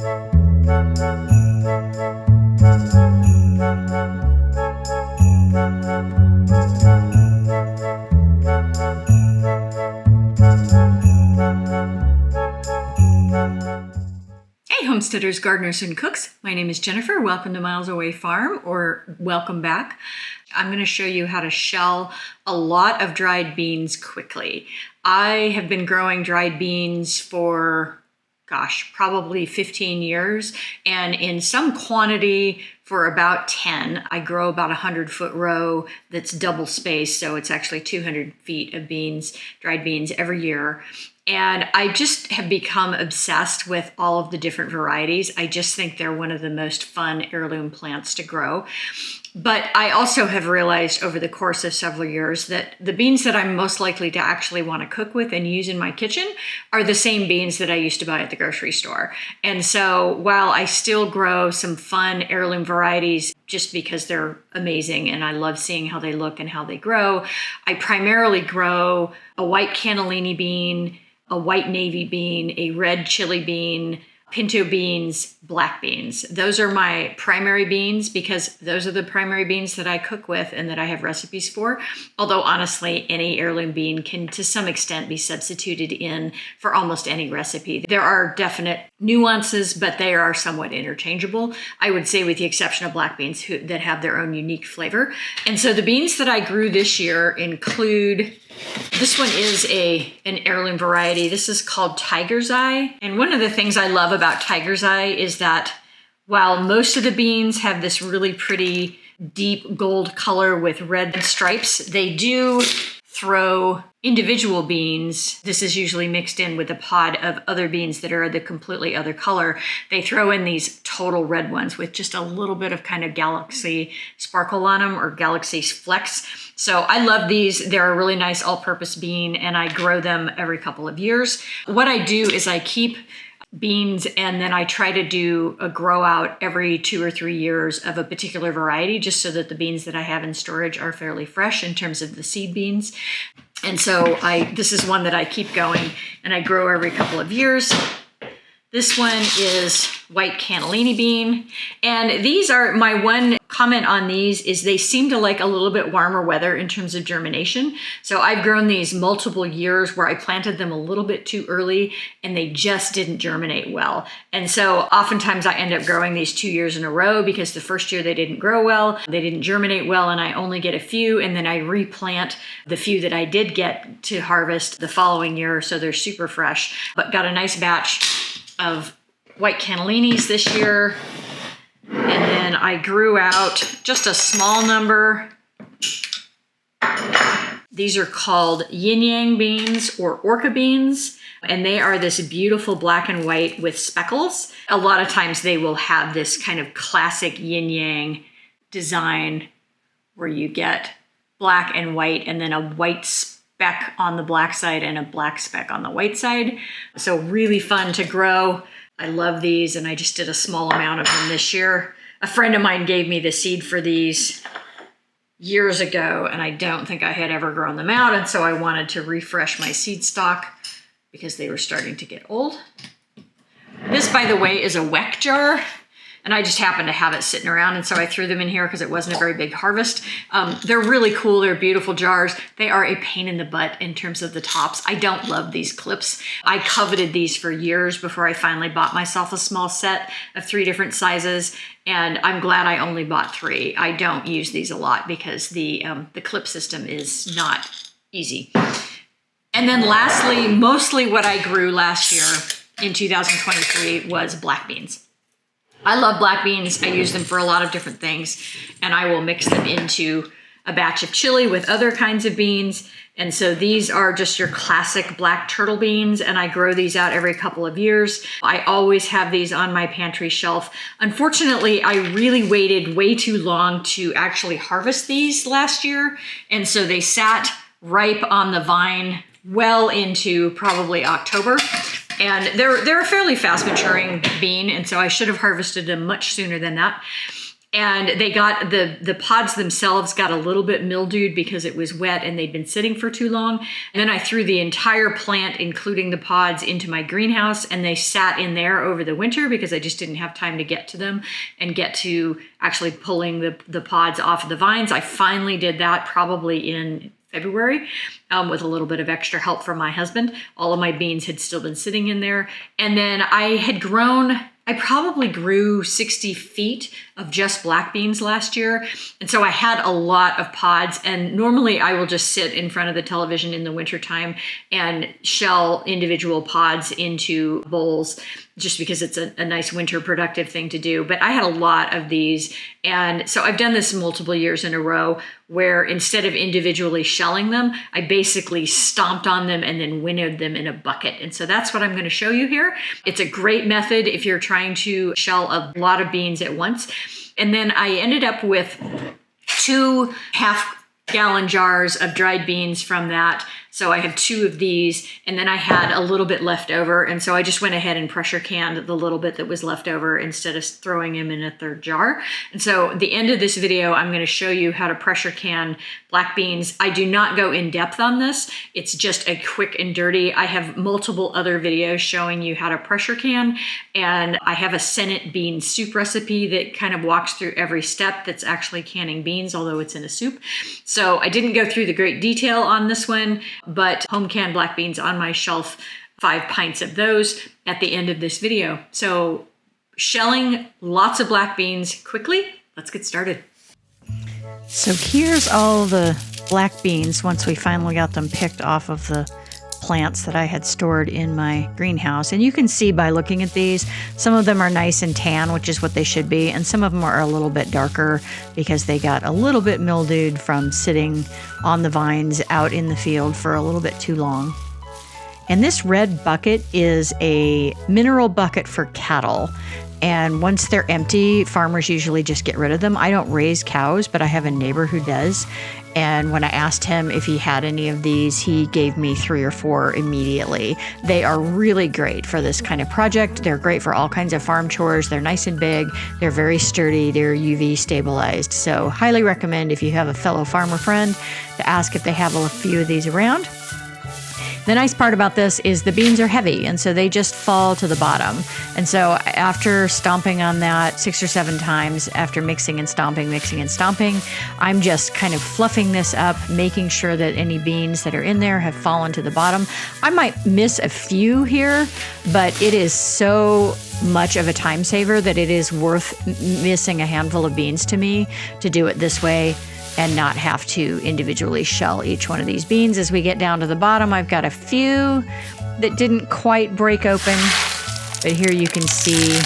Hey homesteaders, gardeners, and cooks. My name is Jennifer. Welcome to Miles Away Farm, or welcome back. I'm going to show you how to shell a lot of dried beans quickly. I have been growing dried beans for, probably 15 years, and in some quantity for about 10. I grow about a 100-foot row that's double spaced, so it's actually 200 feet of beans, dried beans every year. And I just have become obsessed with all of the different varieties. I just think they're one of the most fun heirloom plants to grow. But I also have realized over the course of several years that the beans that I'm most likely to actually want to cook with and use in my kitchen are the same beans that I used to buy at the grocery store. And so while I still grow some fun heirloom varieties just because they're amazing and I love seeing how they look and how they grow, I primarily grow a white cannellini bean, a white navy bean, a red chili bean, pinto beans, black beans. Those are my primary beans because those are the primary beans that I cook with and that I have recipes for. Although honestly, any heirloom bean can to some extent be substituted in for almost any recipe. There are definite nuances, but they are somewhat interchangeable. I would say with the exception of black beans that have their own unique flavor. And so the beans that I grew this year include, this one is an heirloom variety. This is called Tiger's Eye. And one of the things I love about Tiger's Eye is that while most of the beans have this really pretty deep gold color with red stripes, they do throw individual beans. This is usually mixed in with a pod of other beans that are the completely other color. They throw in these total red ones with just a little bit of kind of galaxy sparkle on them or galaxy flecks. So I love these. They're a really nice all-purpose bean and I grow them every couple of years. What I do is I keep beans and then I try to do a grow out every 2 or 3 years of a particular variety just so that the beans that I have in storage are fairly fresh in terms of the seed beans. And so this is one that I keep going and I grow every couple of years. This one is white cannellini bean. And these are, my one comment on these is they seem to like a little bit warmer weather in terms of germination. So I've grown these multiple years where I planted them a little bit too early and they just didn't germinate well. And so oftentimes I end up growing these 2 years in a row because the first year they didn't grow well, they didn't germinate well, and I only get a few, and then I replant the few that I did get to harvest the following year, so they're super fresh. But got a nice batch of white cannellinis this year. And then I grew out just a small number. These are called yin yang beans or orca beans. And they are this beautiful black and white with speckles. A lot of times they will have this kind of classic yin yang design where you get black and white and then a white speck on the black side and a black speck on the white side. So really fun to grow. I love these and I just did a small amount of them this year. A friend of mine gave me the seed for these years ago and I don't think I had ever grown them out, and so I wanted to refresh my seed stock because they were starting to get old. This, by the way, is a weck jar. And I just happened to have it sitting around, and so I threw them in here because it wasn't a very big harvest. They're really cool. They're beautiful jars. They are a pain in the butt in terms of the tops. I don't love these clips. I coveted these for years before I finally bought myself a small set of 3 different sizes, and I'm glad I only bought 3. I don't use these a lot because the clip system is not easy. And then lastly, mostly what I grew last year in 2023 was black beans. I love black beans. I use them for a lot of different things, and I will mix them into a batch of chili with other kinds of beans. And so these are just your classic black turtle beans, and I grow these out every couple of years. I always have these on my pantry shelf. Unfortunately, I really waited way too long to actually harvest these last year, and so they sat ripe on the vine well into probably October. And they're a fairly fast maturing bean, and so I should have harvested them much sooner than that. And they got the pods themselves got a little bit mildewed because it was wet and they'd been sitting for too long. And then I threw the entire plant, including the pods, into my greenhouse, and they sat in there over the winter because I just didn't have time to get to them and get to actually pulling the pods off of the vines. I finally did that probably in February with a little bit of extra help from my husband. All of my beans had still been sitting in there. And then I probably grew 60 feet of just black beans last year. And so I had a lot of pods, and normally I will just sit in front of the television in the wintertime and shell individual pods into bowls just because it's a nice winter productive thing to do. But I had a lot of these. And so I've done this multiple years in a row where instead of individually shelling them, I basically stomped on them and then winnowed them in a bucket. And so that's what I'm going to show you here. It's a great method if you're trying to shell a lot of beans at once. And then I ended up with 2 half-gallon jars of dried beans from that. So I have 2 of these, and then I had a little bit left over. And so I just went ahead and pressure canned the little bit that was left over instead of throwing them in a 3rd jar. And so at the end of this video, I'm going to show you how to pressure can black beans. I do not go in depth on this. It's just a quick and dirty. I have multiple other videos showing you how to pressure can. And I have a Senate bean soup recipe that kind of walks through every step that's actually canning beans, although it's in a soup. So I didn't go through the great detail on this one, but home canned black beans on my shelf, 5 pints of those at the end of this video. So shelling lots of black beans quickly. Let's get started. So here's all the black beans once we finally got them picked off of the plants that I had stored in my greenhouse. And you can see by looking at these, some of them are nice and tan, which is what they should be, and some of them are a little bit darker because they got a little bit mildewed from sitting on the vines out in the field for a little bit too long. And this red bucket is a mineral bucket for cattle. And once they're empty, farmers usually just get rid of them. I don't raise cows, but I have a neighbor who does. And when I asked him if he had any of these, he gave me 3 or 4 immediately. They are really great for this kind of project. They're great for all kinds of farm chores. They're nice and big. They're very sturdy. They're UV stabilized. So highly recommend if you have a fellow farmer friend to ask if they have a few of these around. The nice part about this is the beans are heavy, and so they just fall to the bottom. And so after stomping on that 6 or 7 times, after mixing and stomping, I'm just kind of fluffing this up, making sure that any beans that are in there have fallen to the bottom. I might miss a few here, but it is so much of a time saver that it is worth missing a handful of beans to me to do it this way and not have to individually shell each one of these beans. As we get down to the bottom, I've got a few that didn't quite break open, but here you can see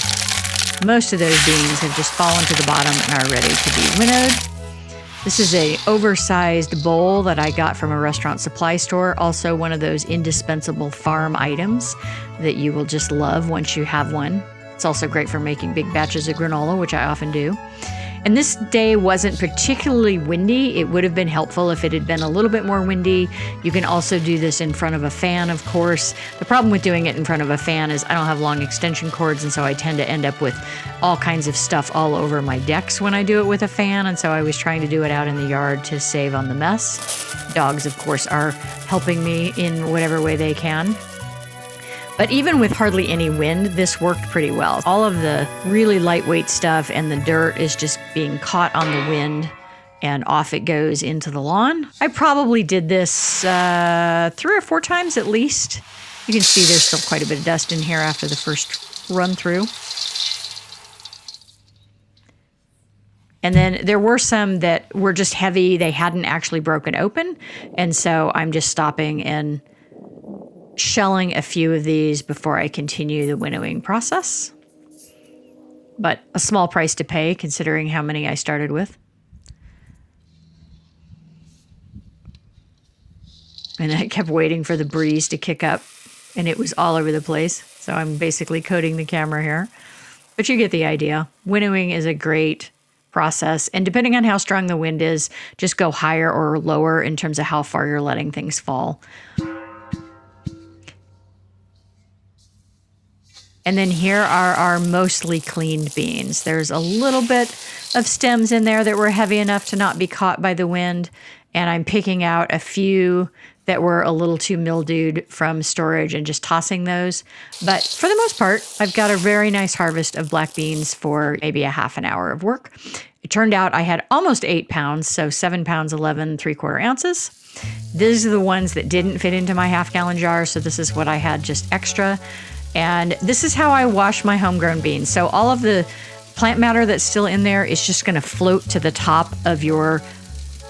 most of those beans have just fallen to the bottom and are ready to be winnowed. This is an oversized bowl that I got from a restaurant supply store, also one of those indispensable farm items that you will just love once you have one. It's also great for making big batches of granola, which I often do. And this day wasn't particularly windy. It would have been helpful if it had been a little bit more windy. You can also do this in front of a fan, of course. The problem with doing it in front of a fan is I don't have long extension cords, and so I tend to end up with all kinds of stuff all over my decks when I do it with a fan, and so I was trying to do it out in the yard to save on the mess. Dogs, of course, are helping me in whatever way they can. But even with hardly any wind, this worked pretty well. All of the really lightweight stuff and the dirt is just being caught on the wind, and off it goes into the lawn. I probably did this 3 or 4 times at least. You can see there's still quite a bit of dust in here after the first run through. And then there were some that were just heavy. They hadn't actually broken open. And so I'm just stopping and shelling a few of these before I continue the winnowing process. But a small price to pay considering how many I started with. And I kept waiting for the breeze to kick up, and it was all over the place. So I'm basically coating the camera here. But you get the idea. Winnowing is a great process. And depending on how strong the wind is, just go higher or lower in terms of how far you're letting things fall. And then here are our mostly cleaned beans. There's a little bit of stems in there that were heavy enough to not be caught by the wind. And I'm picking out a few that were a little too mildewed from storage and just tossing those. But for the most part, I've got a very nice harvest of black beans for maybe a half an hour of work. It turned out I had almost 8 pounds, so 7 pounds, 11 3/4 ounces. These are the ones that didn't fit into my half-gallon jar, so this is what I had just extra. And this is how I wash my homegrown beans. So all of the plant matter that's still in there is just going to float to the top of your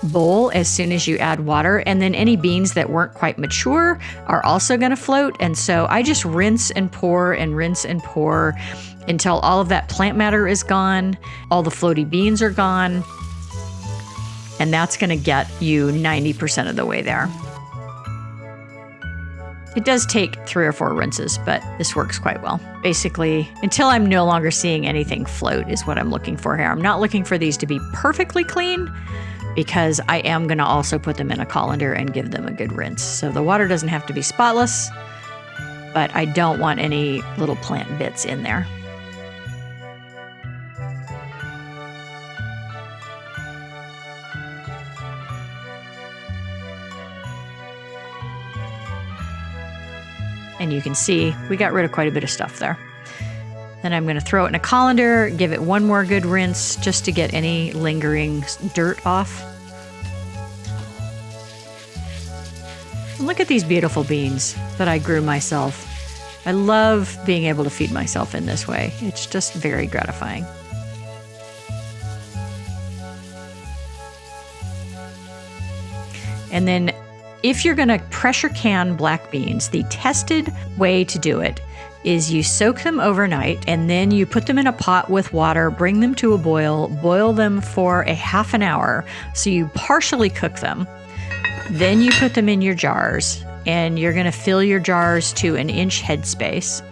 bowl as soon as you add water. And then any beans that weren't quite mature are also going to float. And so I just rinse and pour until all of that plant matter is gone, all the floaty beans are gone. And that's going to get you 90% of the way there. It does take 3 or 4 rinses, but this works quite well. Basically, until I'm no longer seeing anything float is what I'm looking for here. I'm not looking for these to be perfectly clean because I am going to also put them in a colander and give them a good rinse. So the water doesn't have to be spotless, but I don't want any little plant bits in there. And you can see we got rid of quite a bit of stuff there. Then I'm going to throw it in a colander, give it one more good rinse just to get any lingering dirt off. And look at these beautiful beans that I grew myself. I love being able to feed myself in this way. It's just very gratifying. And then if you're going to pressure can black beans, the tested way to do it is you soak them overnight and then you put them in a pot with water, bring them to a boil them for a half an hour. So you partially cook them. Then you put them in your jars and you're going to fill your jars to an inch headspace.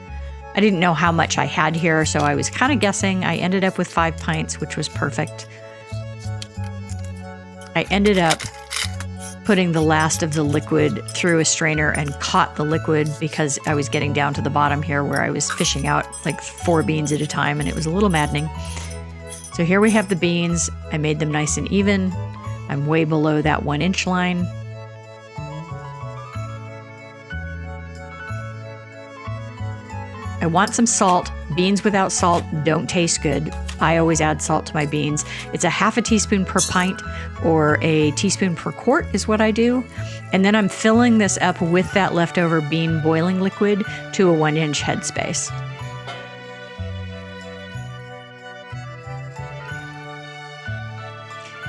I didn't know how much I had here, so I was kind of guessing. I ended up with 5 pints, which was perfect. I ended up putting the last of the liquid through a strainer and caught the liquid because I was getting down to the bottom here where I was fishing out like 4 beans at a time and it was a little maddening. So here we have the beans. I made them nice and even. I'm way below that 1 inch line. I want some salt. Beans without salt don't taste good. I always add salt to my beans. It's a half a teaspoon per pint or a teaspoon per quart is what I do. And then I'm filling this up with that leftover bean boiling liquid to a 1 inch headspace.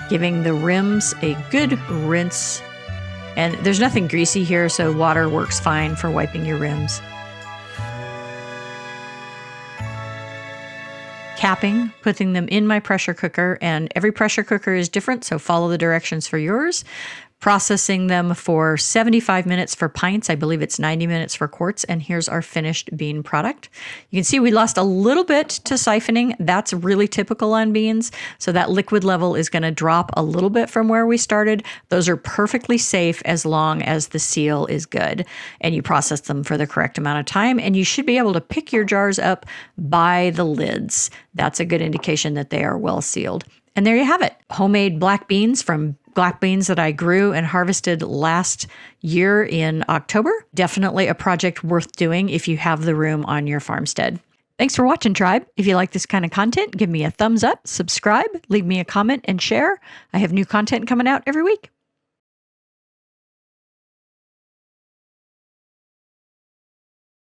Giving the rims a good rinse. And there's nothing greasy here, so water works fine for wiping your rims. Capping, putting them in my pressure cooker, and every pressure cooker is different, so follow the directions for yours. Processing them for 75 minutes for pints. I believe it's 90 minutes for quarts, and here's our finished bean product. You can see we lost a little bit to siphoning. That's really typical on beans, so that liquid level is going to drop a little bit from where we started. Those are perfectly safe as long as the seal is good, and you process them for the correct amount of time, and you should be able to pick your jars up by the lids. That's a good indication that they are well sealed. And there you have it. Homemade black beans from black beans that I grew and harvested last year in October. Definitely a project worth doing if you have the room on your farmstead. Thanks for watching, Tribe. If you like this kind of content, give me a thumbs up, subscribe, leave me a comment, and share. I have new content coming out every week.